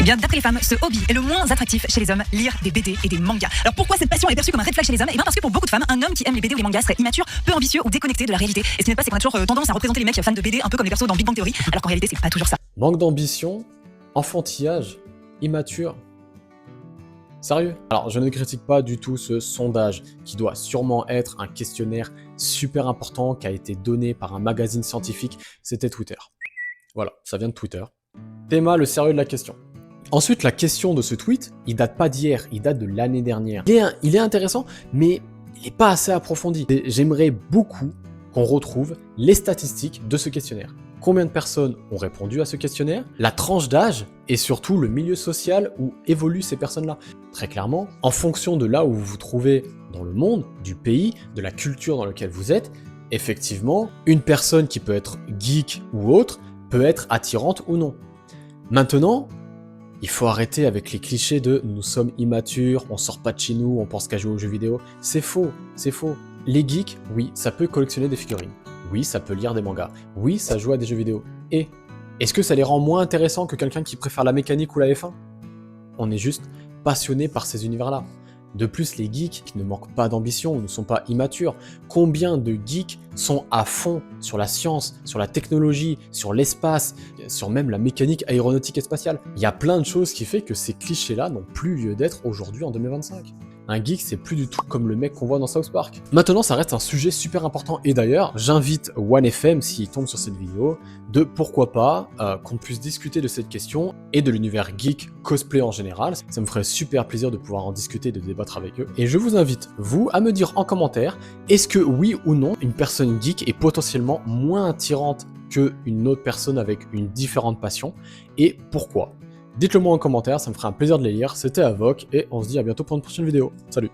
Eh bien, d'après les femmes, ce hobby est le moins attractif chez les hommes, lire des BD et des mangas. Alors pourquoi cette passion est perçue comme un red flag chez les hommes? Eh bien parce que pour beaucoup de femmes, un homme qui aime les BD ou les mangas serait immature, peu ambitieux ou déconnecté de la réalité. Et ce qui n'est pas, c'est qu'on a toujours tendance à représenter les mecs fans de BD un peu comme les persos dans Big Bang Theory, alors qu'en réalité, c'est pas toujours ça. Manque d'ambition, enfantillage, immature. Sérieux? Alors, je ne critique pas du tout ce sondage, qui doit sûrement être un questionnaire super important qui a été donné par un magazine scientifique, c'était Twitter. Voilà, ça vient de Twitter. Théma, le sérieux de la question. Ensuite, la question de ce tweet, il date pas d'hier, il date de l'année dernière. Il est intéressant, mais il n'est pas assez approfondi. J'aimerais beaucoup qu'on retrouve les statistiques de ce questionnaire. Combien de personnes ont répondu à ce questionnaire, la tranche d'âge et surtout le milieu social où évoluent ces personnes-là. Très clairement, en fonction de là où vous vous trouvez dans le monde, du pays, de la culture dans laquelle vous êtes, effectivement, une personne qui peut être geek ou autre peut être attirante ou non. Maintenant, il faut arrêter avec les clichés de « nous sommes immatures, on sort pas de chez nous, on pense qu'à jouer aux jeux vidéo ». C'est faux, c'est faux. Les geeks, oui, ça peut collectionner des figurines. Oui, ça peut lire des mangas. Oui, ça joue à des jeux vidéo. Et est-ce que ça les rend moins intéressants que quelqu'un qui préfère la mécanique ou la F1 ? On est juste passionné par ces univers-là. De plus, les geeks qui ne manquent pas d'ambition, ne sont pas immatures. Combien de geeks sont à fond sur la science, sur la technologie, sur l'espace, sur même la mécanique aéronautique et spatiale? Il y a plein de choses qui font que ces clichés-là n'ont plus lieu d'être aujourd'hui en 2025. Un geek, c'est plus du tout comme le mec qu'on voit dans South Park. Maintenant, ça reste un sujet super important. Et d'ailleurs, j'invite OneFM, s'il tombe sur cette vidéo, de pourquoi pas qu'on puisse discuter de cette question et de l'univers geek, cosplay en général. Ça me ferait super plaisir de pouvoir en discuter, de débattre avec eux. Et je vous invite, vous, à me dire en commentaire, est-ce que oui ou non, une personne geek est potentiellement moins attirante qu'une autre personne avec une différente passion, et pourquoi? Dites-le moi en commentaire, ça me ferait un plaisir de les lire. C'était Avoc, et on se dit à bientôt pour une prochaine vidéo. Salut!